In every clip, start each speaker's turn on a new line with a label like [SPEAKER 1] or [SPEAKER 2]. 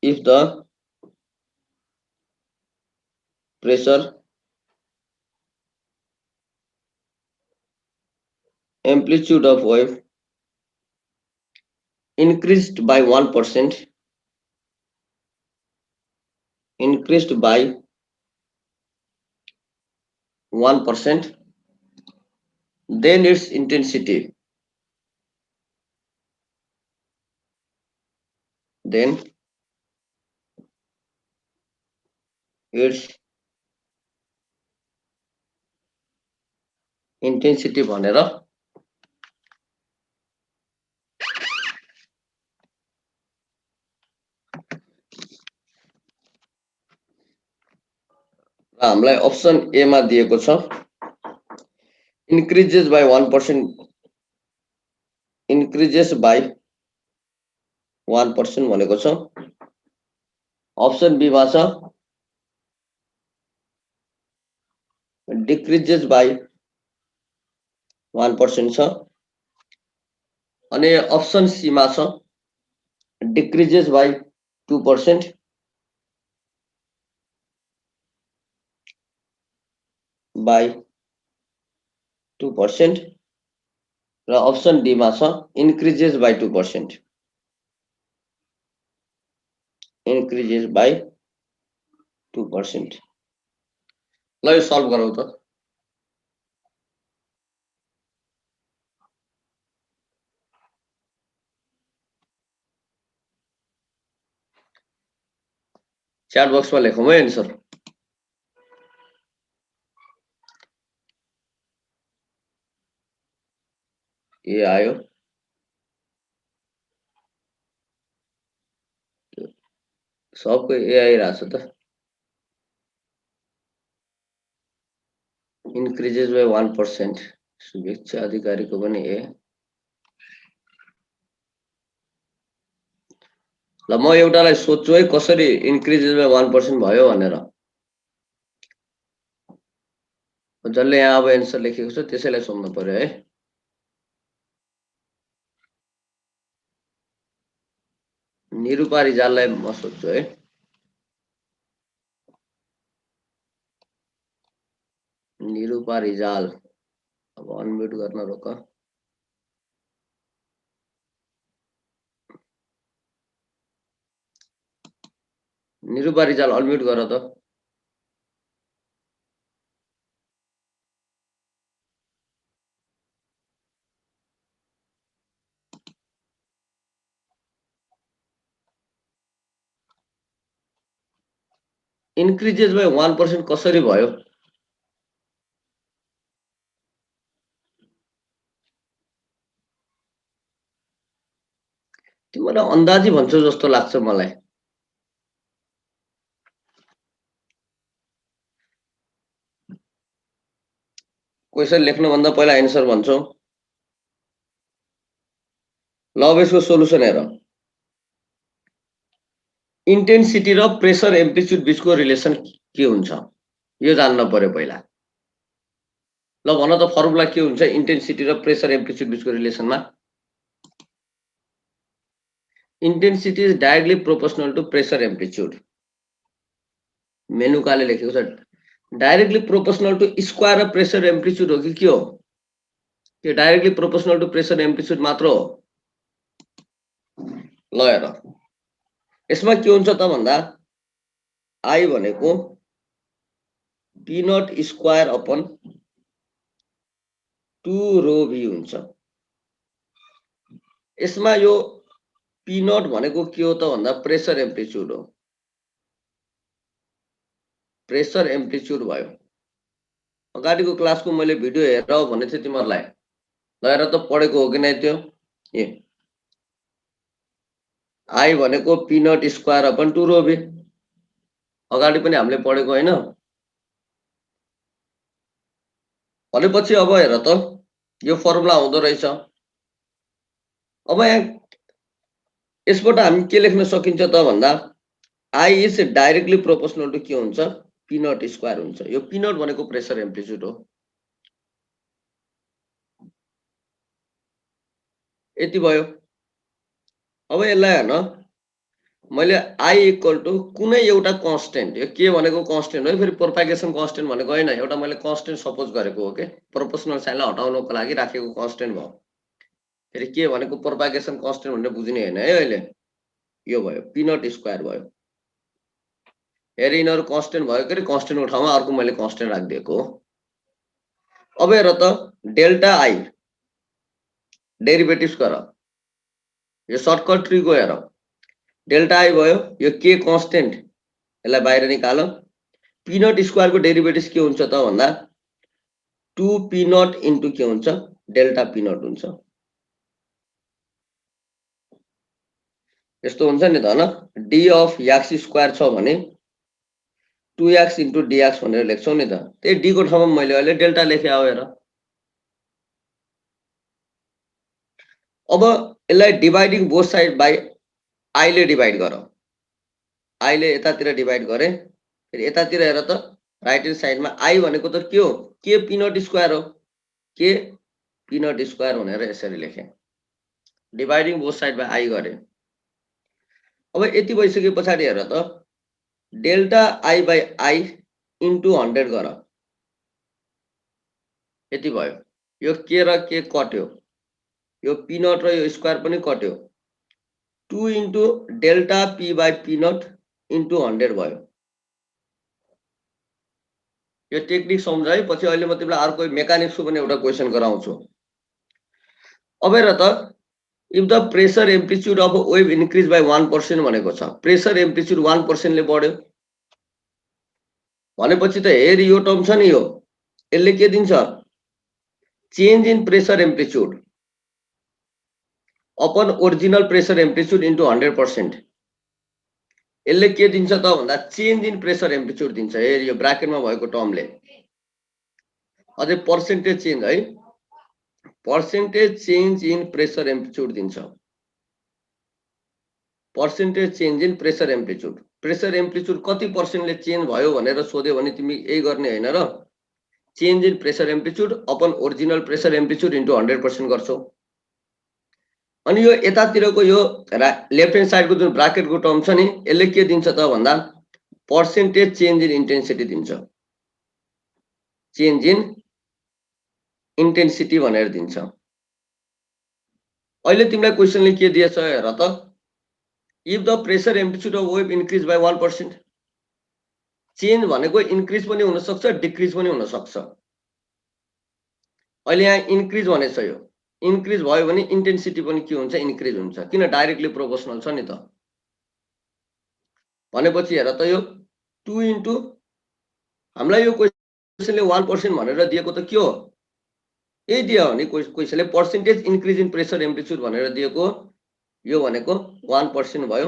[SPEAKER 1] if the pressure amplitude of wave increased by 1%, increased by 1%, then its intensity, then its intensity भनेर हामीलाई option A मा दिएको छ increases by 1%, increases by 1% भनेको छ। Option be मा छ decreases by 1% छ अनि अप्सन सी मा छ decreases by 2%, by 2% र अप्सन डी मा छ increases by 2%, increases by 2%। ल यो सल्भ गरौँ त। च्याट बक्समा लेखौँ है एन्सर। ए आयो, सबको ए आइरहेछ त। increases by 1%, शुभेच्छा अधिकारीको पनि ए। ल म एउटालाई सोध्छु है कसरी increases by 1% भयो भनेर। जसले यहाँ अब एन्सर लेखेको छ त्यसैलाई सोध्नु पर्यो है। निरुपा रिजाललाई म सोध्छु है। निरुपा रिजाल, अब अनम्युट गर्न रोक। निरुपा रिजाल अनम्युट गर त। increases by 1% कसरी भयो? तिमीलाई अन्दाजी भन्छौ जस्तो लाग्छ मलाई। क्वेशन लेख्नुभन्दा पहिला एन्सर भन्छौ। ल अब यसको सोलुसन हेर। इन्टेन्सिटी र प्रेसर एम्प्लिट्युड बीचको रिलेसन के हुन्छ यो जान्न पर्यो पहिला। ल भन त फर्मुला के हुन्छ इन्टेन्सिटी र प्रेसर एम्प्लिट्युड बीचको रिलेसनमा? Intensity is directly proportional to pressure amplitude. मेनुकाले लेखेको छ directly proportional to square of pressure amplitude हो कि के हो? त्यो directly proportional to pressure amplitude मात्र हो। ल हेर यसमा के हुन्छ त भन्दा आई भनेको पी नट स्क्वायर अपन 2 रो भी हुन्छ। यसमा यो पी नट भनेको के हो त भन्दा प्रेसर एम्प्लिट्युड हो। प्रेसर एम्प्लिट्युड भयो। अगाडिको क्लासको मैले भिडियो हेर भने थिएँ तिमीहरूलाई। ल हेर त पढेको हो कि नै त्यो? ए आई भनेको पी नट स्क्वायर अपन 2 रो भी। अगाडि पनि हामीले पढेको हैन? भनेपछि अब हेर त यो फर्मुला हुँदो रहेछ। अब यहाँ यसबाट हामी के लेख्न सकिन्छ त भन्दा I is directly proportional to के हुन्छ पी नट स्क्वायर हुन्छ। यो पी नट भनेको प्रेसर एम्प्लिट्युड हो। यति भयो। अब यसलाई हेर्न मैले आई इक्वल टू कुनै एउटा कन्स्टेन्ट, यो के भनेको कन्स्टेन्ट हो, फेरि प्रोपागेसन कन्स्टेन्ट भनेको हैन, एउटा मैले कन्स्टेन्ट सपोज गरेको हो के, प्रोपोर्सनल साइनलाई हटाउनको लागि राखेको कन्स्टेन्ट भयो। फेरि के भनेको प्रोपागेसन कन्स्टेन्ट भनेर बुझ्ने हैन है अहिले, यो भयो पी नट स्क्वायर भयो। हेर यिनीहरू कन्स्टेन्ट भयो के, कन्स्टेन्टको ठाउँमा अर्को मैले कन्स्टेन्ट राखिदिएको हो। अब हेर त डेल्टा आई डेरिभेटिभ्स गर, यो सर्टकट ट्रीको हेर, डेल्टा आई भयो, यो के कन्स्टेन्ट, यसलाई बाहिर निकाल। पी नट स्क्वायरको डेरिभेटिभ्स के हुन्छ त भन्दा 2 पी नट इन्टु के हुन्छ, डेल्टा पी नट हुन्छ। यस्तो हुन्छ नि त हैन, डी अफ एक्स स्क्वायर छ भने 2x इन्टु dx भनेर लेख्छौँ नि त, त्यही डी को ठाउँमा मैले अहिले डेल्टा लेखे हो हेर। अब यसलाई dividing both side by I ले डिभाइड गर, आई ले यतातिर डिभाइड गरे, फेरि यतातिर हेर त राइट ह्यान्ड साइडमा आई भनेको त के हो, के पी नट स्क्वायर हो, के पी नट स्क्वायर भनेर यसरी लेखे, dividing both side by I गरे। अब यति भइसके पछाडि हेर त delta I by I into 100 गर, यति भयो। यो के र के कट्यो, यो पी नट र यो स्क्वायर पनि कट्यो, 2 into delta P by P nought into 100 भयो। यो टेक्निक सम्झ है, पछि अहिले म तिमीलाई अर्को मेकानिक्सको पनि एउटा क्वेसन गराउँछु। अब हेर त if the pressure amplitude of a wave increase by 1% भनेको छ, प्रेसर एम्प्लिट्युड 1% ले बढ्यो भनेपछि त हेर यो टर्म छ नि, यो यसले के दिन्छ, change in pressure amplitude upon original pressure amplitude into 100%, यसले के दिन्छ त भन्दा चेन्ज इन प्रेसर एम्प्लिट्युड दिन्छ। हेर यो ब्राकेटमा भएको टर्मले अझै पर्सेन्टेज चेन्ज है, percentage change in pressure amplitude दिन्छ, percentage change in pressure amplitude. Pressure amplitude कति पर्सेन्टले चेन्ज भयो भनेर सोध्यो भने तिमी यही गर्ने हैन र, change in pressure amplitude upon original pressure amplitude into 100% गर्छौ। अनि यो यतातिरको यो लेफ्ट ह्यान्ड साइडको जुन ब्राकेटको टर्म छ नि, यसले के दिन्छ त भन्दा पर्सेन्टेज चेन्ज इन इन्टेन्सिटी दिन्छ, चेन्ज इन इन्टेन्सिटी भनेर दिन्छ। अहिले तिमीलाई क्वेसनले के दिएछ हेर त, if the pressure amplitude of wave increase by 1%, change भनेको इन्क्रिज पनि हुन सक्छ डिक्रिज पनि हुन सक्छ। अहिले यहाँ इन्क्रिज भनेछ, यो इन्क्रिज भयो भने इन्टेन्सिटी पनि के हुन्छ, इन्क्रिज हुन्छ, किन डाइरेक्टली प्रोपोर्सनल छ नि त। भनेपछि हेर त यो 2 इन्टु, हामीलाई यो क्वेसनले 1% भनेर दिएको त के हो, यही दियो भने क्वेसनले percentage increase in pressure amplitude भनेर दिएको, यो भनेको 1% भयो।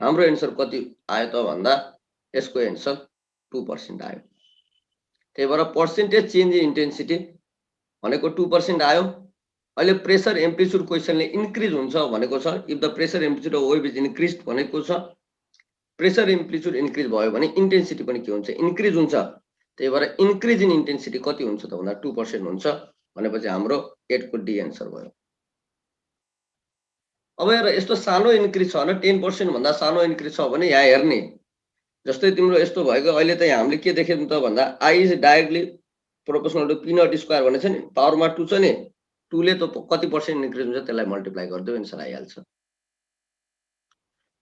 [SPEAKER 1] हाम्रो एन्सर कति आयो त भन्दा यसको एन्सर 2% आयो। त्यही भएर पर्सेन्टेज चेन्ज इन इन्टेन्सिटी भनेको 2% आयो। अहिले प्रेसर एम्प्लिट्युड क्वेसनले इन्क्रिज हुन्छ भनेको छ, if the pressure amplitude of wave is increase भनेको छ, प्रेसर एम्प्लिट्युड इन्क्रिज भयो भने इन्टेन्सिटी पनि के हुन्छ, इन्क्रिज हुन्छ। त्यही भएर इन्क्रिज इन इन्टेन्सिटी कति हुन्छ त भन्दा 2% हुन्छ, भनेपछि हाम्रो 8 को डी एन्सर भयो। अब हेर यस्तो सानो इन्क्रिज छ भने 10% भन्दा सानो इन्क्रिज छ भने यहाँ हेर्ने, जस्तै तिम्रो यस्तो भएको, अहिले त हामीले के देख्यौँ त भन्दा I is directly proportional to P nought square भनेछ नि, पावरमा 2 छ नि, 2 ले त कति पर्सेन्ट इन्क्रिज हुन्छ त्यसलाई मल्टिप्लाई गरिदियो एन्सर आइहाल्छ।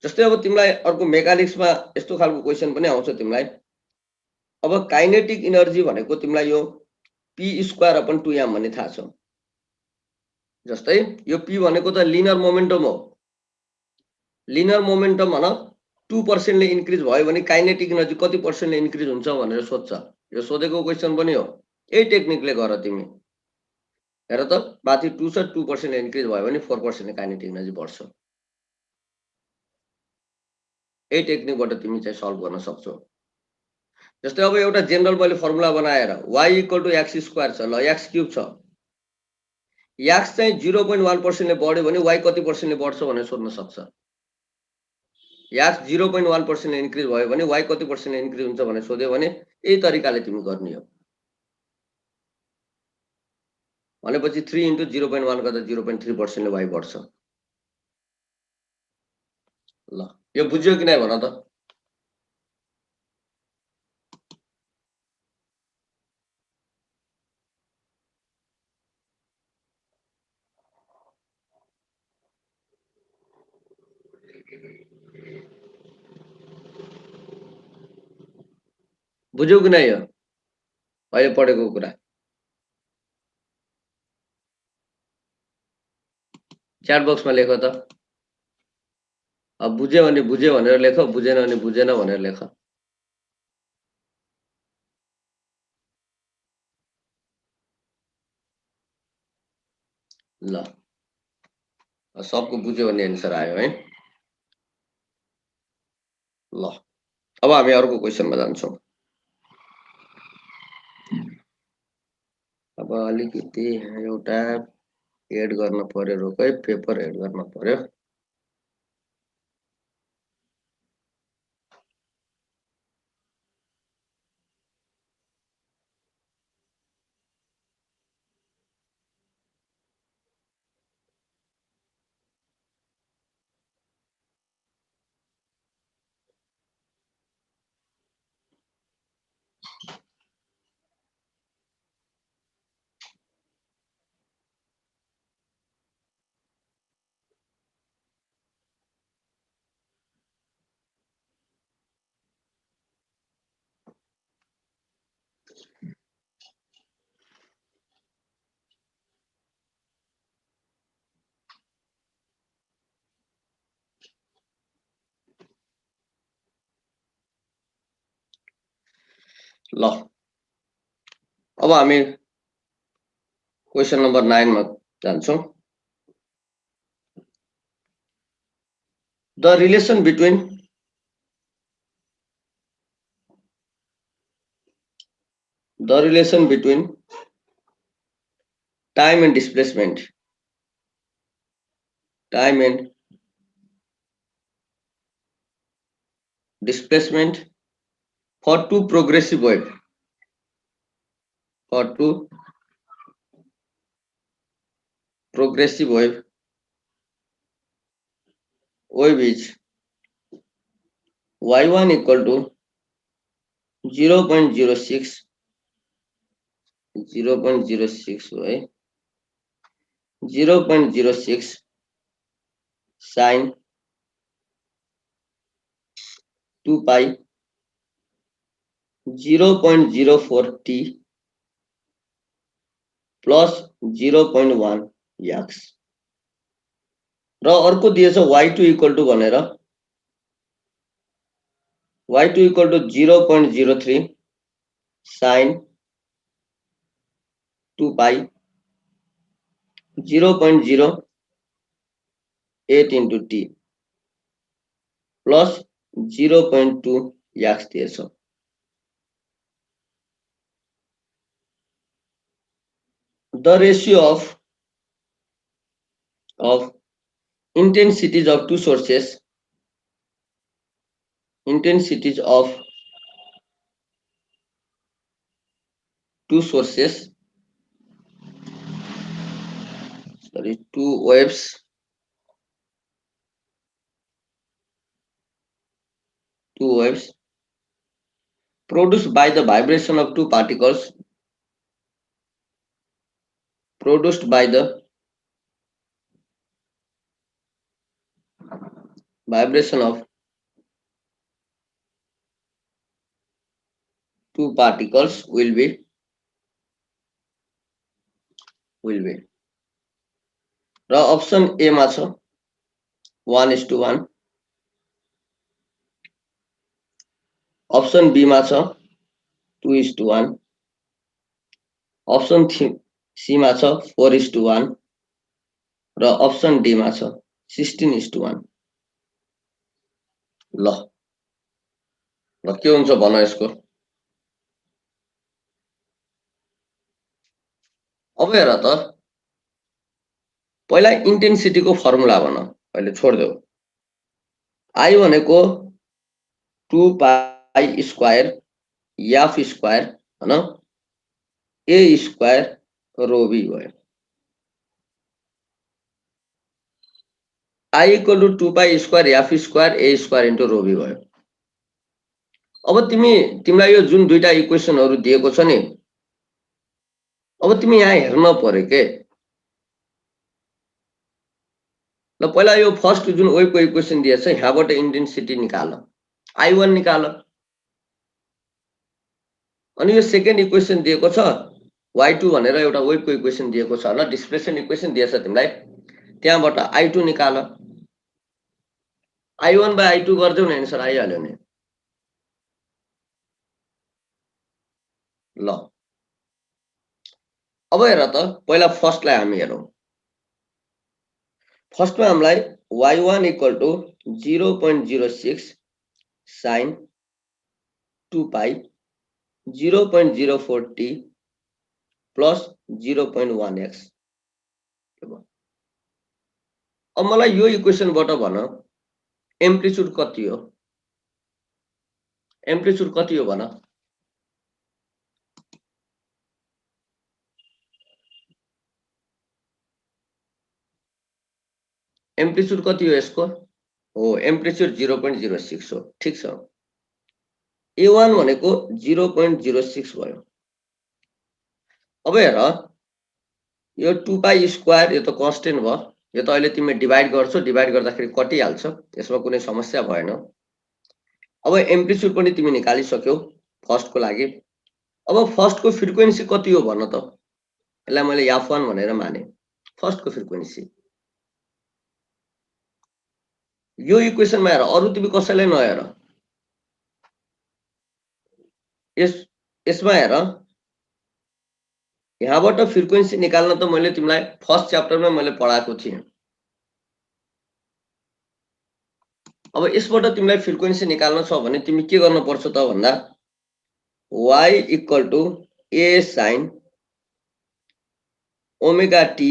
[SPEAKER 1] जस्तै अब तिमीलाई अर्को मेकानिक्समा यस्तो खालको क्वेसन पनि आउँछ तिमीलाई, अब काइनेटिक इनर्जी भनेको तिमीलाई यो पी स्क्वायर अपन 2m भन्ने थाहा छ। जस्तै यो पी भनेको त लिनियर मोमेन्टम हो, लिनियर मोमेन्टम भन 2% ले इन्क्रिज भयो भने काइनेटिक इनर्जी कति पर्सेन्टले इन्क्रिज हुन्छ भनेर सोध्छ, यो सोधेको क्वेसन पनि हो। यही टेक्निकले गर तिमी, हेर त माथि 2 छ, 2% ले इन्क्रिज भयो भने 4% ले काइनेटिक इनर्जी बढ्छ। यही टेक्निकबाट तिमी चाहिँ सल्भ गर्न सक्छौ। जस्तै अब एउटा जेनरल मैले फर्मुला बनाएर y equal to x square छ, ल एक्स क्युब छ, एक्स चाहिँ 0.1% ले बढ्यो भने y कति पर्सेन्टले बढ्छ भनेर सोध्न सक्छ। एक्स 0.1% ले इन्क्रिज भयो भने y कति पर्सेन्टले इन्क्रिज हुन्छ भनेर सोध्यो भने यही तरिकाले तिमी गर्ने हो। भनेपछि 3 इन्टु 0.1 गर्दा 0.3% ले y बढ्छ। ल यो बुझ्यो कि नै भन त? बुझ्यौ कि नै यो अहिले पढेको कुरा? च्याट बक्समा लेख त। अब बुझ्यो भने बुझ्यो भनेर लेख, बुझेन भने बुझेन भनेर लेख। ल सबको बुझ्यो भने एन्सर आयो है। ल अब हामी अर्को क्वेसनमा जान्छौँ। अब अलिकति एउटा एड गर्न पर्यो, रोक है, पेपर एड गर्न पर्यो। ल अब हामी क्वेसन नम्बर 9 मा जान्छौँ। The relation between time and displacement for two progressive wave wave is y1 equal to 0.06 y 0.06 sin 2 pi 0.04 t plus 0.1 x र अर्को दिएछ y2 equal to भनेर y2 equal to 0.03 sin 2 pi 0.08 into t plus 0.2 x दिएछ। The ratio of intensities of two sources two waves produced by the vibration of two particles will be र option A मा छ 1:1, option be मा छ 2:1, option C मा छ 4:1 र option D मा छ 16:1। ल के हुन्छ भन यसको। अब हेर त, पहिला इन्टेन्सिटीको फर्मुला भन, अहिले छोड्देऊ। आई भनेको 2 पाई स्क्वायर एफ स्क्वायर हैन ए स्क्वायर रो बी भयो। I equal to 2 pi square f square a square into rho v भयो। अब तिमीलाई यो जुन दुईटा इक्वेसनहरु दिएको छ नि, अब तिमी यहाँ हेर्न पर्यो के। ल पहिला यो फर्स्ट जुन वेभको इक्वेसन दिएको छ यहाँबाट इन्टेन्सिटी निकाल, I1 निकाल। अनि यो सेकेन्ड इक्वेसन दिएको छ y2 भनेर एउटा वेभको इक्वेसन दिएको छ ल, डिस्प्लेसमेन्ट इक्वेसन दिएको छ तिमीलाई, त्यहाँबाट I2 निकाल। I1 by I2 गर्दियौ न आन्सर आइहाल्यो नि। ल अब हेर त, पहिला फर्स्टलाई हामी हेरौं। फर्स्टमा हामीलाई y1 equal to 0.06 sin 2 pi 0.04 t plus 0.1x। अब मलाई यो इक्वेसनबाट भन एम्प्लिट्युड कति हो, एम्प्लिट्युड कति हो भन। एम्प्लिट्युड कति हो यसको? हो एम्प्लिट्युड 0.06 हो। ठीक छ, A1 भनेको 0.06 भयो। अब हेर यो 2 पाई स्क्वायर यो त कन्स्टेन्ट भयो, यो त अहिले तिमी डिभाइड गर्छौ, डिभाइड गर्दाखेरि कटिहाल्छ, यसमा कुनै समस्या भएन। अब एम्प्लिट्युड पनि तिमी निकालिसक्यौ फर्स्टको लागि। अब फर्स्टको फ्रिक्वेन्सी कति हो भन त, यसलाई मैले f1 भनेर माने, फर्स्टको फ्रिक्वेन्सी। यो इक्वेसनमा हेर, अरु तिमी कसैलाई नहेर, यसमा हेर, यहाँबाट फ्रिक्वेन्सी निकाल्न त मैले तिमीलाई फर्स्ट च्याप्टरमा मैले पढाएको थिएँ। अब यसबाट तिमीलाई फ्रिक्वेन्सी निकाल्न छ भने तिमी के गर्न पर्छ त भन्दा y equal to a sin omega t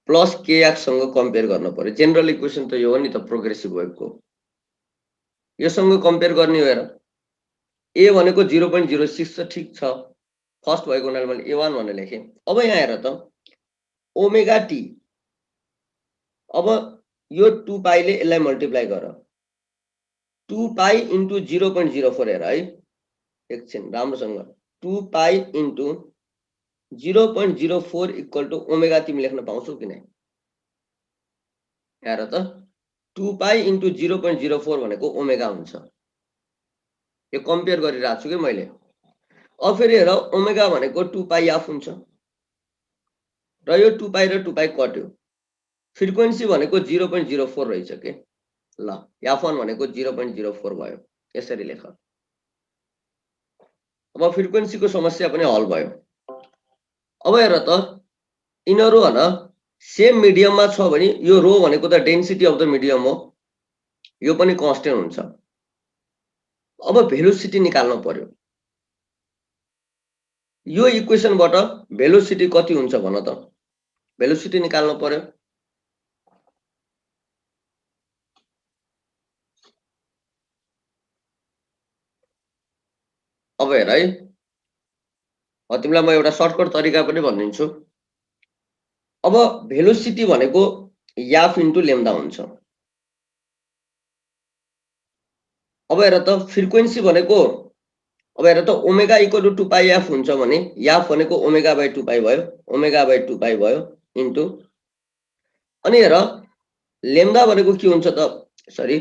[SPEAKER 1] plus kx सँग कम्पेयर गर्न पर्यो। जनरल इक्वेसन त यो हो नि त प्रोग्रेसिभ वेभको, योसँग कम्पेयर गर्ने हो। हेर a भनेको 0.06 छ, ठीक छ, फर्स्ट भएको हुनाले मैले a1 भनेर लेखेँ। अब यहाँ हेर त ओमेगा t, अब यो 2 पाईले यसलाई मल्टिप्लाई गर, 2 पाई इन्टु 0.04 हेर है, एकछिन राम्रोसँग, 2 pi into 0.04 equal to omega तिमी लेख्न पाउँछौ कि नै? हेर त 2 पाई इन्टु 0.04 भनेको ओमेगा हुन्छ। यो कम्पेयर गरिरहेको छु कि मैले। अब फेरि हेर ओमेगा भनेको 2 पाई f हुन्छ र यो 2 पाई र 2 पाई कट्यो, फ्रिक्वेन्सी भनेको 0.04 रहेछ के। ल f1 भनेको 0.04 भयो, यसरी लेख। अब फ्रिक्वेन्सीको समस्या पनि हल भयो। अब हेर त यिनीहरु हैन सेम मिडियममा छ भने यो रो भनेको त डेन्सिटी अफ द मिडियम हो, यो पनि कन्स्टेन्ट हुन्छ। अब भेलोसिटी निकाल्न पर्यो। यो इक्वेसनबाट भेलोसिटी कति हुन्छ भन त, भेलोसिटी निकाल्न पर्यो। अब हेर है, तिमीलाई म एउटा सर्टकट तरिका पनि भनिदिन्छु। अब भेलोसिटी भनेको f इन्टु लेम्डा हुन्छ। अब हेर त फ्रिक्वेन्सी भनेको, अब हेर त omega equal to 2 pi f हुन्छ भने f भनेको ओमेगा बाइ 2 पाई भयो, ओमेगा बाइ 2 पाई भयो इन्टु, अनि हेर लेम्डा भनेको के हुन्छ त, सरी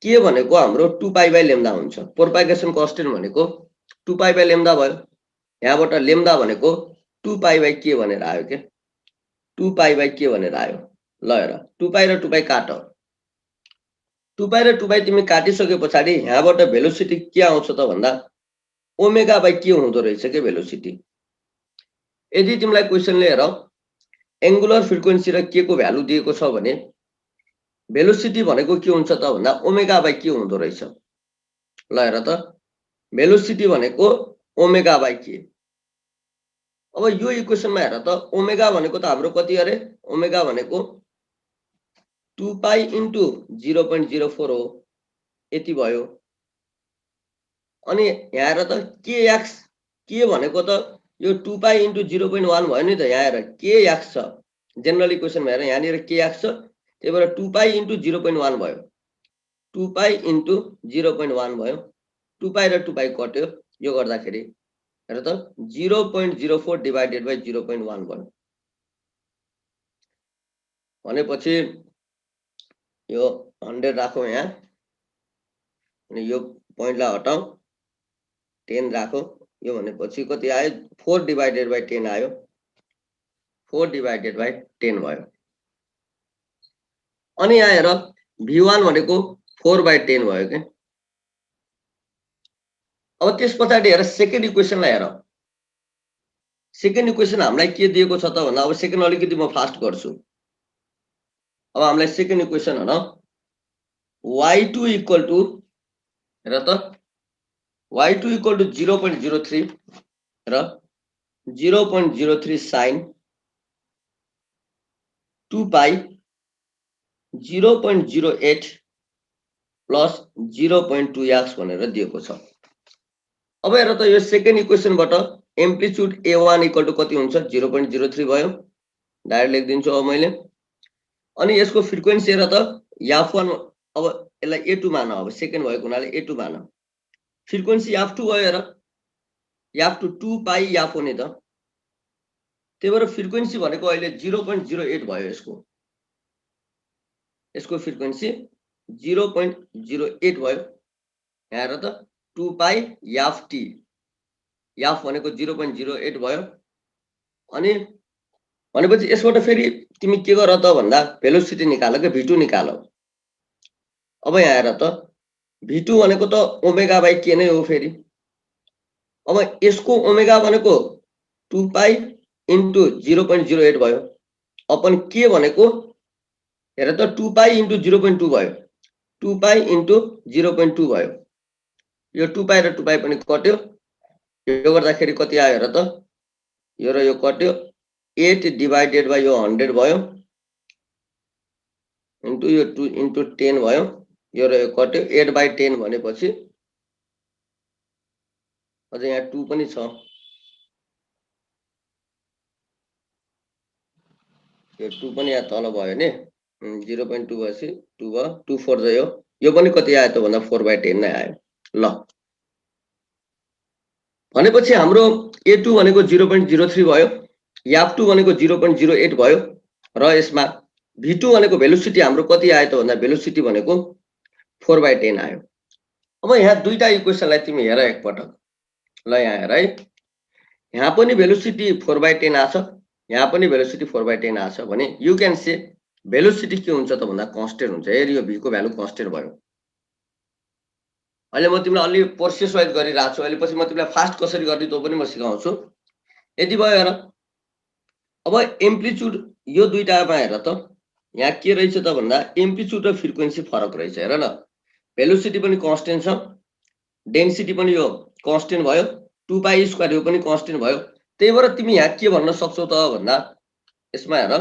[SPEAKER 1] के भनेको हाम्रो 2 पाई बाइ लेम्डा हुन्छ। प्रोपागेसन कन्स्टेन्ट भनेको 2 पाई बाइ लेम्डा भयो, यहाँबाट लेम्डा भनेको 2 पाई बाइ के भनेर आयो के, 2 पाई बाइ के भनेर आयो। ल हेर 2 पाई र 2 पाई काट, 2 पाई र 2 पाई तिमी काटिसके पछाडि यहाँबाट भेलोसिटी के आउँछ त भन्दा ओमेगा बाइ के हुँदो रहेछ के भेलोसिटी। यदि तिमीलाई क्वेशनले हेर एंगुलर फ्रिक्वेन्सी र के को भ्यालु दिएको छ भने भेलोसिटी भनेको के हुन्छ त भन्दा ओमेगा बाइ के हुँदो रहेछ। ल हेर त भेलोसिटी भनेको ओमेगा बाइ के। अब यो इक्वेसनमा हेर त ओमेगा भनेको त हाम्रो कति अरे, ओमेगा भनेको 2 पाई इन्टु 0.04 हो, यति भयो। अनि यहाँ हेर त kx, के भनेको त यो 2 पाई इन्टु 0.1 भयो नि त। यहाँ हेर kx छ, जनरल इक्वेसनमा हेर यहाँनिर kx छ, त्यही भएर 2 पाई इन्टु 0.1 भयो 2 पाई इन्टु 0.1 भयो 2 पाई र 2 पाई कट्यो यो गर्दाखेरि हेर त 0.04 डिभाइडेड बाइ 0.1 भयो भनेपछि यो 100 राखौँ यहाँ अनि यो पोइन्टलाई हटाऊ 10 राखौँ यो भनेपछि कति आयो 4 डिभाइडेड बाइ 10 आयो 4 डिभाइडेड बाइ 10 भयो अनि यहाँ हेर v1 भनेको 4/10 भयो के अब त्यस पछाडि हेर सेकेन्ड इक्वेसनलाई हेर सेकेन्ड इक्वेसन हामीलाई के दिएको छ त भन्दा अब सेकेन्ड अलिकति म फास्ट गर्छु अब हामीलाई सेकेन्ड इक्वेसन हेर y2 इक्वल टु हेर त y2 इक्वल टु 0.03 र 0.03 sin 2 पाई 0.08 प्लस 0.2x भनेर दिएको छ अब हेर त यो सेकेन्ड इक्वेसनबाट एम्प्लिट्युड a1 इक्वल टु कति हुन्छ 0.03 भयो डाइरेक्ट लेखिदिन्छु अब मैले अनि यसको फ्रिक्वेन्सी हेर त f1 अब यसलाई a2 मान अब सेकेन्ड भएको हुनाले a2 मान फ्रिक्वेन्सी f2 भयो हेर f2 2 पाई f1 नि त त्यही भएर फ्रिक्वेन्सी भनेको अहिले 0.08 भयो यसको फ्रिक्वेन्सी 0.08 भयो यहाँ हेर त 2 पाई f भनेको 0.08 भयो अनि भनेपछि यसबाट फेरि तिमी के गर त भन्दा भेलोसिटी निकाल के v2 निकाल अब यहाँ हेर त v2 भनेको त ओमेगा बाइ के नै हो फेरि अब यसको ओमेगा भनेको 2 पाई इन्टु 0.08 भयो अपन के भनेको हेर त 2 पाई इन्टु 0.2 भयो 2 पाई इन्टु 0.2 भयो यो 2 पाई र 2 पाई पनि कट्यो यो गर्दाखेरि कति आयो हेर त यो र यो कट्यो 8 डिभाइडेड बाइ यो 100 भयो इन्टु यो 2 इन्टु 10 भयो यो र यो कट्यो 8/10 भनेपछि अझ यहाँ 2 पनि छ यो 2 पनि यहाँ तल भयो नि 0.2 भएपछि 2 भयो 2 4 जायो यो पनि कति आयो त भन्दा 4/10 नै आयो ल भनेपछि हाम्रो a2 भनेको 0.03 भयो f2 भनेको 0.08 भयो र यसमा v2 भनेको भेलोसिटी हाम्रो कति आयो त भन्दा भेलोसिटी भनेको 4/10 आयो अब यहाँ दुईटा इक्वेसनलाई तिमी हेर एकपटक ल यहाँ हेर है यहाँ पनि भेलोसिटी 4/10 आछ यहाँ पनि भेलोसिटी 4/10 आछ भने यु क्यान से भेलोसिटी के हुन्छ त भन्दा कन्स्टेन्ट हुन्छ हेर यो v को भ्यालु कन्स्टेन्ट भयो अहिले म तिमीलाई अलि प्रोसेस वाइज गरिरहेको छु अहिले पछि म तिमीलाई फास्ट कसरी गर्ने त्यो पनि म सिकाउँछु यति भयो हेर अब एम्प्लिट्युड यो दुईटामा हेर त यहाँ के रहेछ त भन्दा एम्प्लिट्युड र फ्रिक्वेन्सी फरक रहेछ हेर न भेलोसिटी पनि कन्स्टेन्ट छ डेन्सिटी पनि यो कन्स्टेन्ट भयो 2 पाई स्क्वायर यो पनि कन्स्टेन्ट भयो त्यही भएर तिमी यहाँ के भन्न सक्छौ त भन्दा यसमा हेर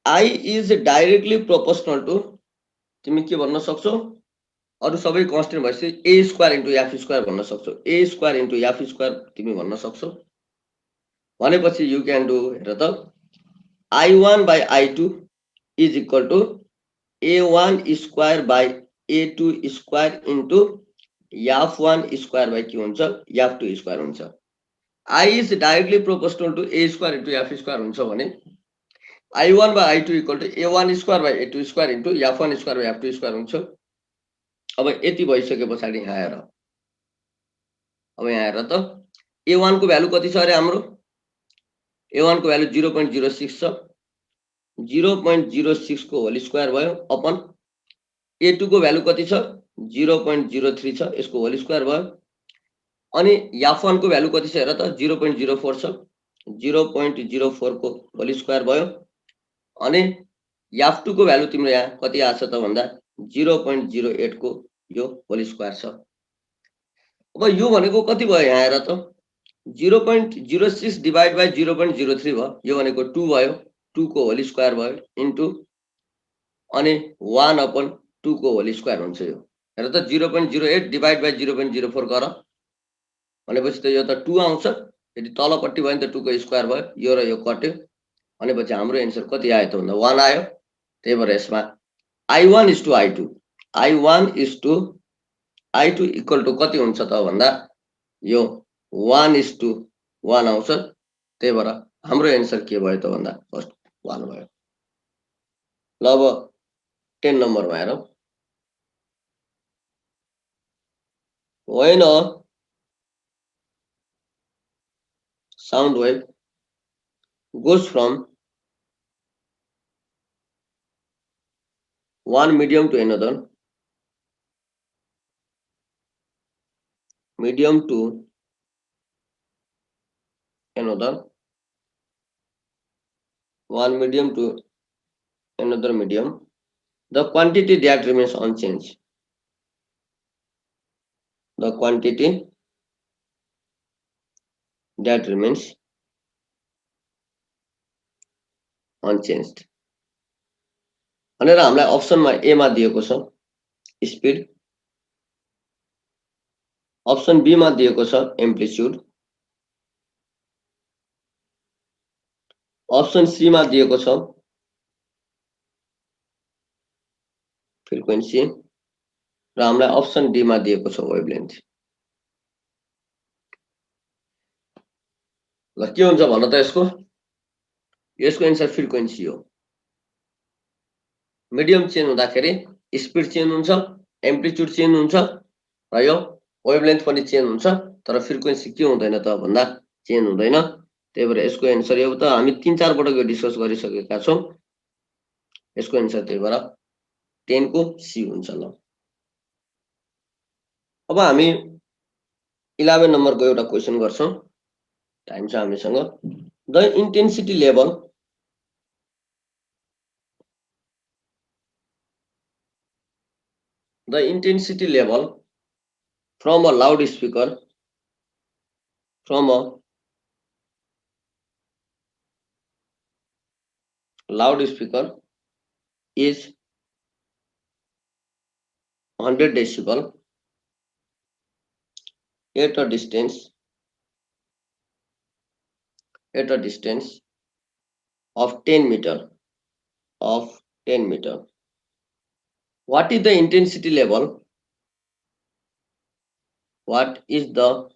[SPEAKER 1] I is directly proportional to तिमी के भन्न सक्छौ अरु सबै कन्स्टेन्ट भएपछि a square into f square भन्न सक्छौ a square into f square तिमी भन्न सक्छौ भनेपछि यु क्यान डु हेर त I1 by I2 is equal to a1 square by a2 square into f1 square by के हुन्छ f2 स्क्वायर हुन्छ I is directly proportional to a square into f square हुन्छ भने I1 by I2 equal to a1 square by a2 square into f1 square by f2 square हुन्छ अब यति भइसके पछाडी यहाँ हेर अब यहाँ हेर त a1 को भ्यालु कति छ अरे हाम्रो a1 को भ्यालु 0.06 छ 0.06 को होल स्क्वायर भयो अपन a2 को भ्यालु कति छ 0.03 छ यसको होल स्क्वायर भयो अनि f1 को भ्यालु कति छ हेर त 0.04 छ 0.04 को होल स्क्वायर भयो अनि f2 को भ्यालु तिम्रो यहाँ कति आछ त भन्दा 0.08 को यो होल स्क्वायर छ अब यो भनेको कति भयो यहाँ हेर त 0.06 डिवाइड बाइ 0.03 भयो यो भनेको 2 भयो 2 को होल स्क्वायर भयो इन्टु अनि 1/2 को होल स्क्वायर हुन्छ यो हेर त 0.08 डिवाइड बाइ 0.04 गर भनेपछि त यो त 2 आउँछ यदि तलपट्टि भयो नि त 2 को स्क्वायर भयो यो र यो कट्यो भनेपछि हाम्रो एन्सर कति आयो त भन्दा 1 आयो। त्यही भएर यसमा I1 is to I2 I1 is to I2 equal to कति हुन्छ त भन्दा यो 1 is to 1 आउँछ। त्यही भएर हाम्रो एन्सर के भयो त भन्दा फर्स्ट 1 भयो। ल अब 10 नम्बरमा हेरौँ। when a sound wave goes from one medium to another medium to another one medium to another medium, the quantity that remains unchanged, the quantity that remains unchanged भनेर हामीलाई अप्सनमा ए मा दिएको छ स्पिड, अप्सन बी मा दिएको छ amplitude, option C मा दिएको छ फ्रिक्वेन्सी र हामीलाई अप्सन डी मा दिएको छ वेभलेन्थ। ल के हुन्छ भन्न त यसको एन्सर फ्रिक्वेन्सी हो। मिडियम चेन्ज हुँदाखेरि स्पिड चेन्ज हुन्छ, एम्प्लिट्युड चेन्ज हुन्छ र यो वेभलेन्थ पनि चेन्ज हुन्छ, तर फ्रिक्वेन्सी के हुँदैन त भन्दा चेन्ज हुँदैन। त्यही भएर यसको एन्सर यो त हामी 3-4 पटक यो डिस्कस गरिसकेका छौं। यसको एन्सर त्यही भएर 10 को सी हुन्छ। ल अब हामी 11 नम्बरको एउटा क्वेशन गर्छौं। टाइम छ हामीसँग। The intensity level from a loudspeaker is 100 decibel at a distance of 10 meter. What is the intensity level? What is the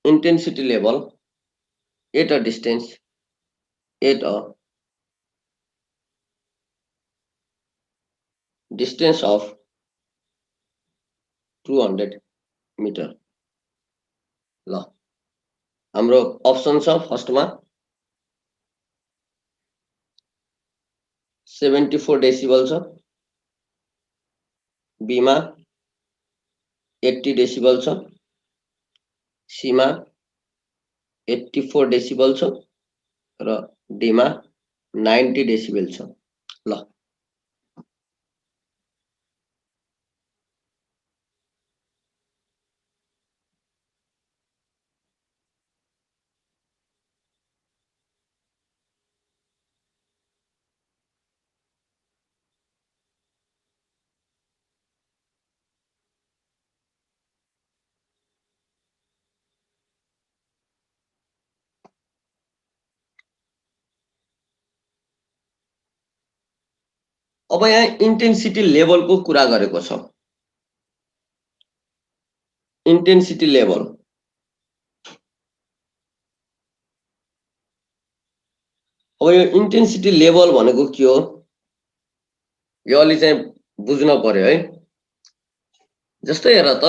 [SPEAKER 1] intensity level at a distance of 200 meter? ल हाम्रो अप्सन छ फर्स्टमा 74 decibel छ, be मा 80 decibel छ, C मा 84 decibel छ र डी मा 90 डेसिबल छ। ल अब यहाँ इन्टेन्सिटी लेभलको कुरा गरेको छ। इन्टेन्सिटी लेभल अब यो इन्टेन्सिटी लेभल भनेको के हो यो अलि चाहिँ बुझ्न पर्यो है। जस्तै हेर त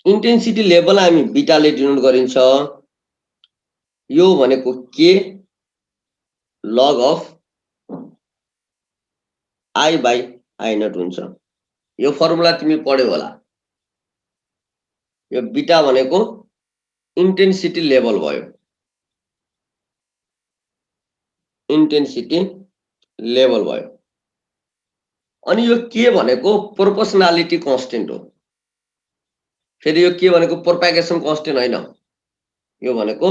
[SPEAKER 1] इन्टेन्सिटी लेभल हामी बीटाले डिनोट गरिन्छ। यो भनेको के log of I by I nought हुन्छ। यो फर्मुला तिमी पढ्यौ होला। यो बीटा भनेको इन्टेन्सिटी लेभल भयो। इन्टेन्सिटी लेभल भयो। अनि यो के भनेको प्रोपोर्सनालिटी कन्स्टेन्ट हो। फेरि यो के भनेको प्रोपागेसन कन्स्टेन्ट हैन। यो भनेको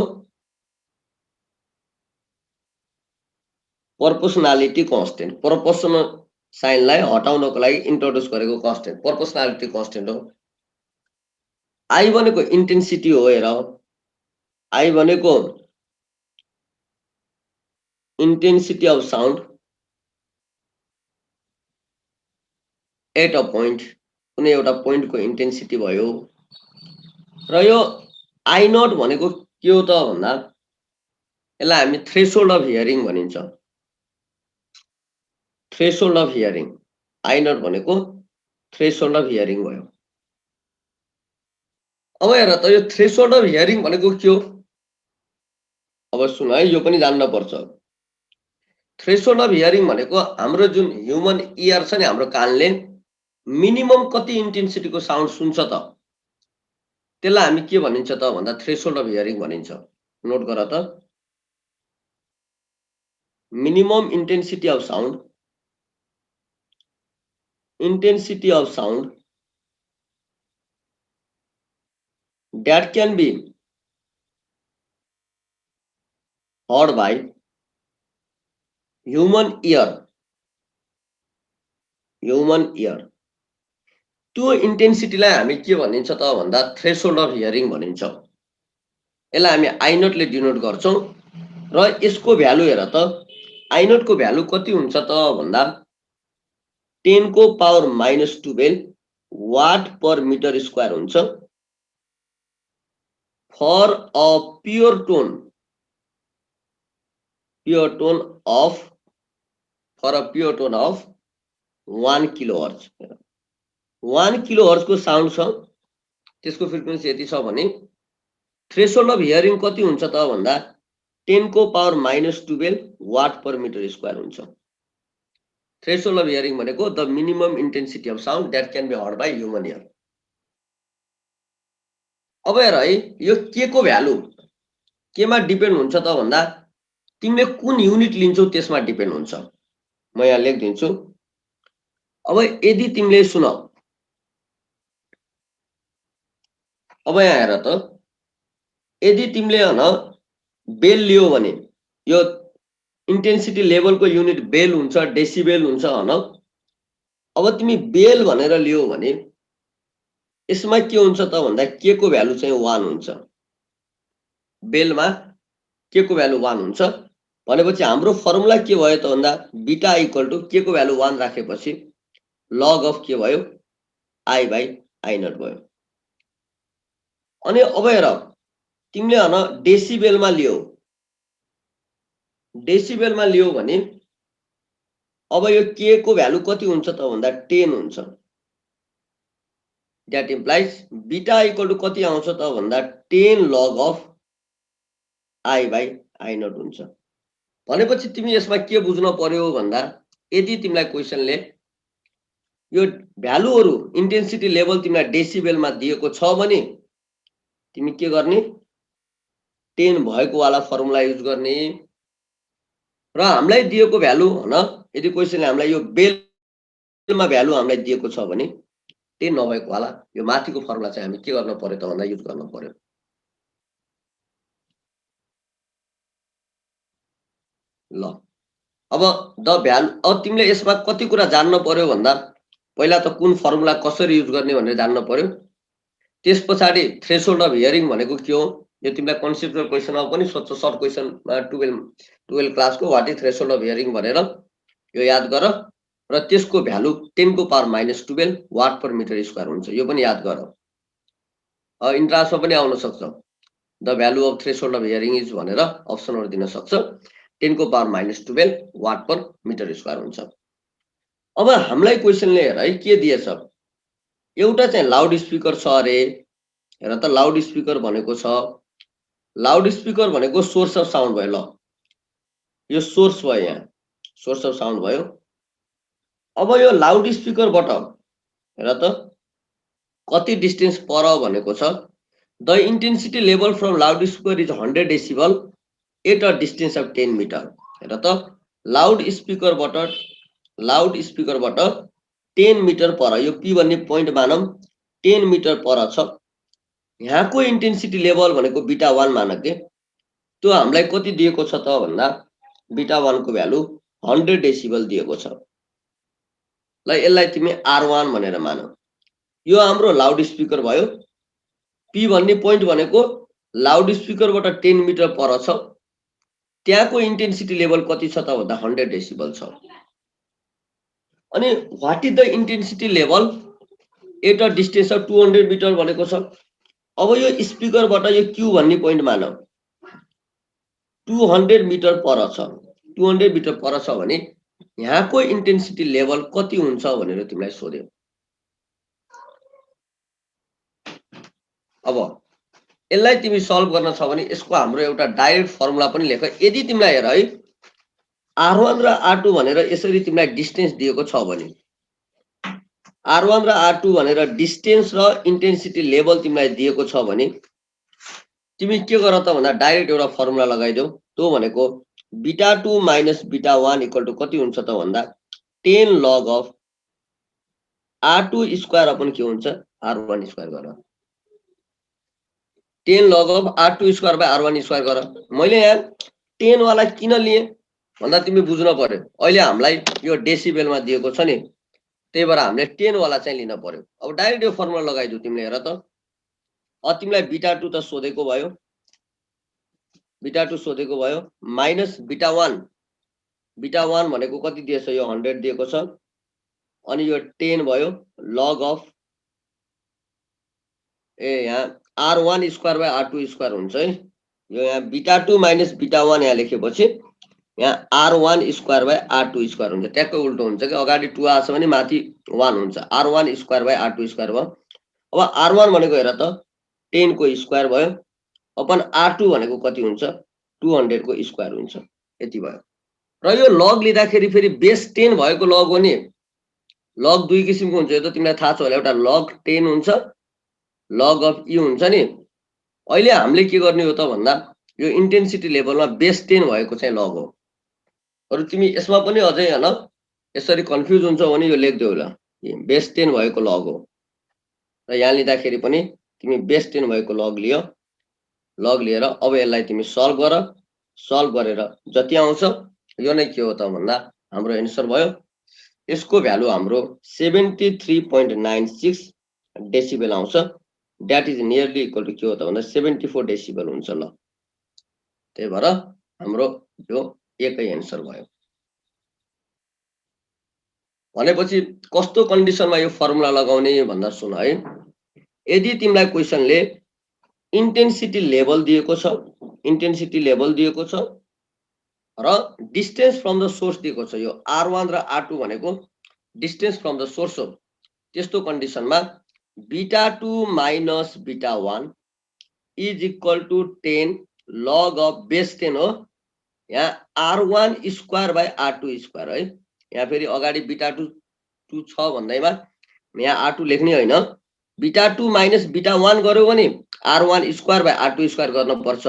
[SPEAKER 1] प्रोपोर्सनालिटी कन्स्टेन्ट, प्रोपोर्सनल साइनलाई हटाउनको लागि इन्ट्रोड्युस गरेको कन्स्टेन्ट प्रोपोर्सनालिटी कन्स्टेन्ट हो। I भनेको इन्टेन्सिटी हो हेर। आई भनेको intensity of sound at a point, कुनै एउटा पोइन्टको इन्टेन्सिटी भयो। र यो आई नट भनेको के हो त भन्दा यसलाई हामी थ्रेसोल्ड अफ हियरिङ भनिन्छ। Threshold of hearing, I nought भनेको थ्रेसोल्ड अफ हियरिङ भयो। अब हेर त यो थ्रेसोल्ड अफ हियरिङ भनेको के हो? अब सुन है, यो पनि जान्न पर्छ। थ्रेसोल्ड अफ हियरिङ भनेको हाम्रो जुन ह्युमन इयर छ नि, हाम्रो कानले मिनिमम कति इन्टेन्सिटीको साउन्ड सुन्छ त, त्यसलाई हामी के भनिन्छ त भन्दा थ्रेसोल्ड अफ हियरिङ भनिन्छ। नोट गर त, minimum intensity of sound, intensity of sound that can be heard by human ear, त्यो इन्टेन्सिटीलाई हामी के भनिन्छ त भन्दा थ्रेसोल्ड अफ हियरिङ भनिन्छ। यसलाई हामी आई नोटले डिनोट गर्छौं र यसको भ्यालु हेर त, आई नोटको भ्यालु कति हुन्छ त भन्दा 10 को power -12 watt per metre square हुन्छ for a pure tone of 1 kilohertz. 1 kilohertz को साउन्ड छ, त्यसको फ्रिक्वेन्सी यति छ भने थ्रेसोल्ड अफ हियरिङ कति हुन्छ त भन्दा 10 को power -12 watt per metre square हुन्छ। थ्रेसोल्ड अफ हियरिङ भनेको the minimum intensity of sound that can be heard by human ear. अब हेर है, यो के को भ्यालु केमा डिपेन्ड हुन्छ त भन्दा तिमीले कुन युनिट लिन्छौ त्यसमा डिपेन्ड हुन्छ। म यहाँ लेखिदिन्छु। अब यदि तिमीले सुन, अब यहाँ हेर त, यदि तिमीले हैन बेल लियो भने यो इन्टेन्सिटी लेभलको युनिट बेल हुन्छ, डेसिबेल हुन्छ हैन। अब तिमी बेल भनेर लियो भने यसमा के हुन्छ त भन्दा के को भ्यालु चाहिँ 1 हुन्छ। बेलमा के को भ्यालु 1 हुन्छ भनेपछि हाम्रो फर्मुला के भयो त भन्दा बीटा इक्वल टु के को भ्यालु 1 राखेपछि लग अफ के भयो आई बाई आई नट भयो। अनि अब हेर, तिमीले हैन डेसिबेलमा लियो भने अब यो के को भ्यालु कति हुन्छ त भन्दा 10 हुन्छ। That implies beta equal to कति आउँछ त भन्दा 10 log of I by I nought हुन्छ। भनेपछि तिमी यसमा के बुझ्न पर्यो भन्दा यदि तिमीलाई क्वेशनले यो भ्यालुहरु इन्टेन्सिटी लेभल तिमीलाई डेसिबेलमा दिएको छ भने तिमी के गर्ने, 10 भएको वाला फर्मुला युज गर्ने। र हामीलाई दिएको भ्यालु हैन, यदि क्वेशनले हामीलाई यो बेलमा भ्यालु हामीलाई दिएको छ भने 10 नभएको वाला यो माथिको फर्मुला चाहिँ हामी के गर्न पर्यो त भन्दा युज गर्न पर्यो। ल अब द भ्यालु, अब तिमीले यसमा कति कुरा जान्न पर्यो भन्दा पहिला त कुन फर्मुला कसरी युज गर्ने भनेर जान्न पर्यो। त्यसपछि थ्रेसोल्ड अफ हियरिङ भनेको के हो, यो तिमीलाई कन्सेप्चुअल क्वेशनमा पनि सोध्छ, सर्ट क्वेशन 12 क्लासको what is threshold of hearing भनेर यो याद गर। र त्यसको भ्यालु 10 को power -12 watt per metre square हुन्छ, यो पनि याद गर। इन्ट्रान्समा पनि आउन सक्छ, the value of threshold of hearing is भनेर अप्सनहरु दिन सक्छ। 10 को power -12 watt per metre square हुन्छ। अब हामीलाई क्वेशनले हेर है के दिएछ, एउटा चाहिँ लाउड स्पिकर छ अरे। हेर त, लाउड स्पिकर भनेको छ, लाउड स्पिकर भनेको सोर्स अफ साउन्ड भयो। ल यो सोर्स भयो, यहाँ सोर्स अफ साउन्ड भयो। अब यो लाउड स्पिकरबाट हेर त कति डिस्टेन्स पर भनेको छ, the intensity level from loudspeaker is 100 decibel at a distance of 10 metre. हेर त, लाउड स्पिकरबाट 10 मिटर पर, यो पी भन्ने पोइन्ट मानम 10 मिटर पर छ। यहाँको इन्टेन्सिटी लेभल भनेको बीटा 1 मान के, त्यो हामीलाई कति दिएको छ त भन्दा बीटा 1 को भ्यालु 100 डेसिबल दिएको छ। ल यसलाई तिमी R1 भनेर मान। यो हाम्रो लाउड स्पिकर भयो। पी भन्ने पोइन्ट भनेको लाउड स्पिकरबाट 10 मिटर पर छ, त्यहाँको इन्टेन्सिटी लेभल कति छ त भन्दा 100 डेसिबल छ। अनि what is the intensity level at a distance of 200 metre भनेको छ। अब यो स्पिकरबाट यो क्यू भन्ने पोइन्ट मान 200 मिटर पर छ, 200 मिटर पर छ भने यहाँको इन्टेन्सिटी लेभल कति हुन्छ भनेर तिमीलाई सोध्यो। अब यसलाई तिमी सल्भ गर्न छ भने यसको हाम्रो एउटा डाइरेक्ट फर्मुला पनि लेख। यदि तिमीलाई हेर है R1 र R2 भनेर यसरी तिमीलाई डिस्टेन्स दिएको छ भने R1 र R2 भनेर डिस्टेन्स र इन्टेन्सिटी लेभल तिमीलाई दिएको छ भने तिमी के गर त भन्दा डाइरेक्ट एउटा फर्मुला लगाइदेऊ। त्यो भनेको β2 माइनस β1 इक्वल टु कति हुन्छ त भन्दा 10 log of R2 square upon के हुन्छ R1 स्क्वायर गर। 10 log of R2 square by R1 square गर। मैले यहाँ 10 वाला किन लिए भन्दा तिमी बुझ्न पर्यो। अहिले हामीलाई यो डेसिबलमा दिएको छ नि, त्यही भएर हामीले 10 वाला चाहिँ लिन पर्यो। अब डाइरेक्ट यो फर्मुला लगाइदिऊ। तिमीले हेर त तिमीलाई β2 त सोधेको भयो, β2 सोधेको भयो माइनस β1, β1 भनेको कति दिएछ यो 100 दिएको छ, अनि यो 10 भयो लग अफ यहाँ R1 square by R2 square हुन्छ है। यो यहाँ β2 माइनस β1 यहाँ लेखेपछि यहाँ R1 square by R2 square हुन्छ। ट्याक्कै उल्टो हुन्छ कि अगाडि 2 आछ भने माथि 1 हुन्छ। R1 square by R2 square भयो। अब R1 भनेको हेर त 10 को स्क्वायर भयो अपन R2 भनेको कति हुन्छ 200 को स्क्वायर हुन्छ। यति भयो। र यो लग लिँदाखेरि फेरि बेस 10 भएको लग हो नि। लग दुई किसिमको हुन्छ, यो त तिमीलाई थाहा छ होला। एउटा लग 10 हुन्छ, लग अफ ई हुन्छ नि। अहिले हामीले के गर्ने हो त भन्दा यो इन्टेन्सिटी लेभलमा बेस 10 भएको चाहिँ लग हो। अरु तिमी यसमा पनि अझै हैन यसरी कन्फ्युज हुन्छ भने यो लेख्देऊ ल, बेस 10 भएको लग हो। र यहाँ लिँदाखेरि पनि तिमी बेस 10 भएको लग लियो। लग लिएर अब यसलाई तिमी सल्भ गर। सल्भ गरेर जति आउँछ यो नै के हो त भन्दा हाम्रो एन्सर भयो। यसको भ्यालु हाम्रो 73.96 डेसिबल आउँछ। That is nearly equal to के हो त भन्दा 74 डेसिबल हुन्छ ल। त्यही भएर हाम्रो यो एकै एन्सर भयो। भनेपछि कस्तो कन्डिसनमा यो फर्मुला लगाउने भन्दा सुन है। यदि तिमीलाई क्वेशनले इन्टेन्सिटी लेभल दिएको छ, इन्टेन्सिटी लेभल दिएको छ र डिस्टेन्स फ्रम द सोर्स दिएको छ, यो R1 र R2 भनेको डिस्टेन्स फ्रम द सोर्स हो, त्यस्तो कन्डिसनमा β2 minus β1 is equal to 10 log of base 10 हो। यहाँ R1 square by R2 square है। यहाँ फेरि अगाडि β2 छ भन्दैमा यहाँ R2 लेख्ने होइन। β2 माइनस β1 गर्यो भने R1 square by R2 square गर्न पर्छ।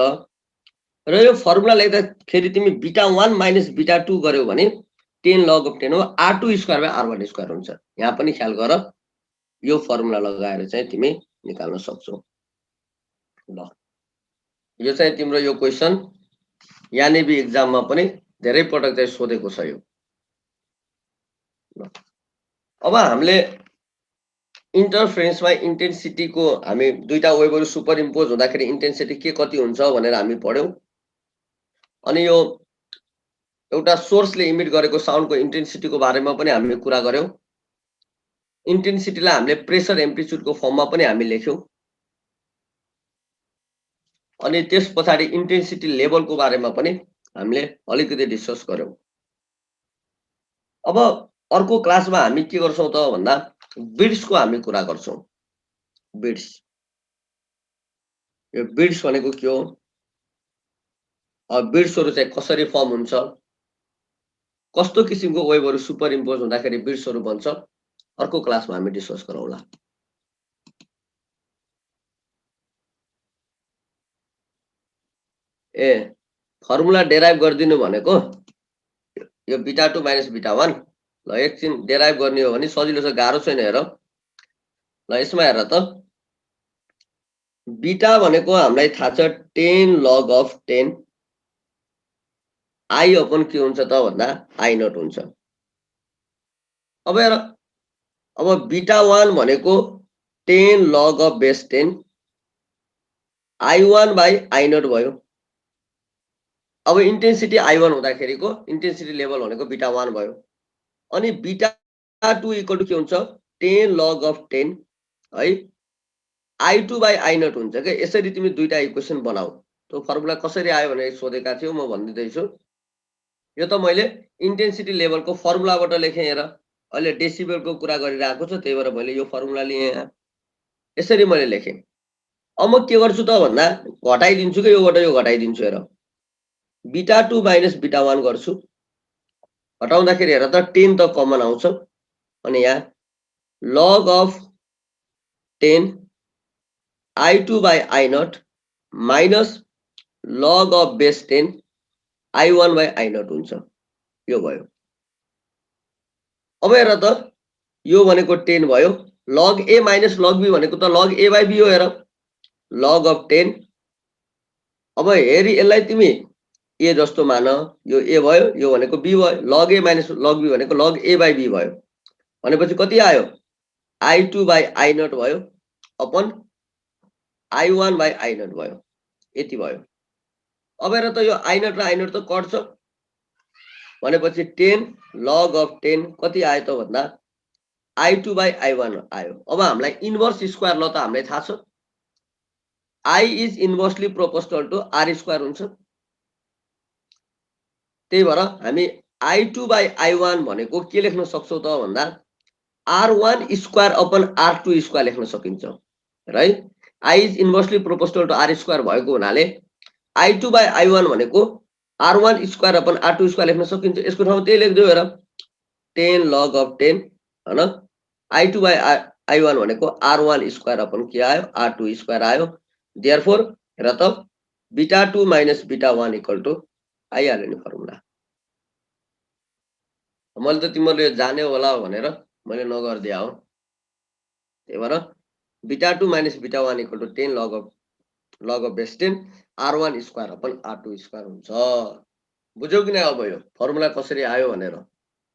[SPEAKER 1] र यो फर्मुला लेख्दाखेरि तिमी β1 माइनस β2 गर्यो भने 10 लग अफ 10 हो, R2 square by R1 square हुन्छ। यहाँ पनि ख्याल गर, यो फर्मुला लगाएर चाहिँ तिमी निकाल्न सक्छौ ल। यो चाहिँ तिम्रो यो क्वेशन यानेबी एक्जाममा पनि धेरै पटक चाहिँ सोधेको छ यो। अब हामीले इन्टरफेरेन्समा इन्टेन्सिटीको हामी दुईटा वेभहरू सुपर इम्पोज हुँदाखेरि इन्टेन्सिटी के कति हुन्छ भनेर हामी पढ्यौं। अनि यो एउटा सोर्सले इमिट गरेको साउन्डको इन्टेन्सिटीको बारेमा पनि हामीले कुरा गर्यौं। इन्टेन्सिटीलाई हामीले प्रेसर एम्प्लिट्युडको फर्ममा पनि हामी लेख्यौं। अनि त्यस पछाडि इन्टेन्सिटी लेभलको बारेमा पनि हामीले अलिकति डिस्कस गर्यौं। अब अर्को क्लासमा हामी के गर्छौं त भन्दा बिट्सको हामी कुरा गर्छौं। बिट्स, यो बिट्स भनेको के हो, बिट्सहरु चाहिँ कसरी फर्म हुन्छ, कस्तो किसिमको वेभहरु सुपर इम्पोज हुँदाखेरि बिट्सहरु बन्छ, अर्को क्लासमा हामी डिस्कस गरौँला। फर्मुला डेराइभ गरिदिनु भनेको यो β2 माइनस β1 ल। एकछिन डेराइभ गर्ने हो भने सजिलो छ, गाह्रो छैन। हेर ल, यसमा हेर त बीटा भनेको हामीलाई थाहा छ 10 लग अफ 10 आई अपन के हुन्छ त भन्दा आई नट हुन्छ। अब हेर, अब β1 भनेको 10 log of base 10 I1 by I0 भयो। अब इन्टेन्सिटी I1 हुँदाखेरिको इन्टेन्सिटी लेभल भनेको बीटा 1 भयो। अनि बीटा 2 इक्वल टु के हुन्छ 10 log of 10 है I2 by I0 हुन्छ के। यसरी तिमी दुईटा इक्वेसन बनाऊ। त्यो फर्मुला कसरी आयो भनेर सोधेका थियौ, म भन्दिदै छु। यो त मैले इन्टेन्सिटी लेभलको फर्मुलाबाट लेखेँ हेर। अहिले डेसिबलको कुरा गरिरहेको छु, त्यही भएर मैले यो फर्मुला लिएँ यहाँ। यसरी मैले लेखेँ। अब म के गर्छु त भन्दा घटाइदिन्छु के, योबाट यो घटाइदिन्छु हेर। बीटा 2 माइनस बीटा 1 गर्छु। घटाउँदाखेरि हेर त 10 त कमन आउँछ। अनि यहाँ log of 10 I2 by I0 minus log of base 10 I1 by I0 हुन्छ। यो भयो। अब हेर त यो भनेको 10 भयो। log a minus log b भनेको त log a by b हो हेर। log of 10 अब हेरी यसलाई तिमी a जस्तो मान, यो a भयो, यो भनेको b भयो। log a minus log b भनेको log a by b भयो। भनेपछि कति आयो I2 by I0 भयो अपन I1 by I0 भयो। यति भयो। अब हेर त यो I0 र I0 त कट्छ। भनेपछि 10 log of 10 कति आयो त भन्दा I2 by I1 आयो। अब हामीलाई इन्भर्स स्क्वायर ल त हामीलाई थाहा छ, I is inversely proportional to R square हुन्छ। त्यही भएर हामी I2 by I1 भनेको के लेख्न सक्छौँ त भन्दा R1 square upon R2 square लेख्न सकिन्छ है। I is inversely proportional to R square भएको हुनाले I2 by I1 भनेको R1 square upon R2 square लेख्न सकिन्छ। यसको ठाउँमा त्यही लेख्दियो हेर 10 log of 10 हैन। I2 by I1 भनेको R1 स्क्वायर अपन के आयो R2 स्क्वायर आयो। देयरफोर हेर त beta 2 minus beta 1 equal to आइहाल्यो नि फर्मुला। मैले त तिमीहरूले यो जाने होला भनेर मैले नगर्दिया हो। त्यही भएर beta 2 minus beta 1 equal to 10 log of base 10 R1 square upon R2 square हुन्छ। बुझ्यौ कि नै अब यो फर्मुला कसरी आयो भनेर।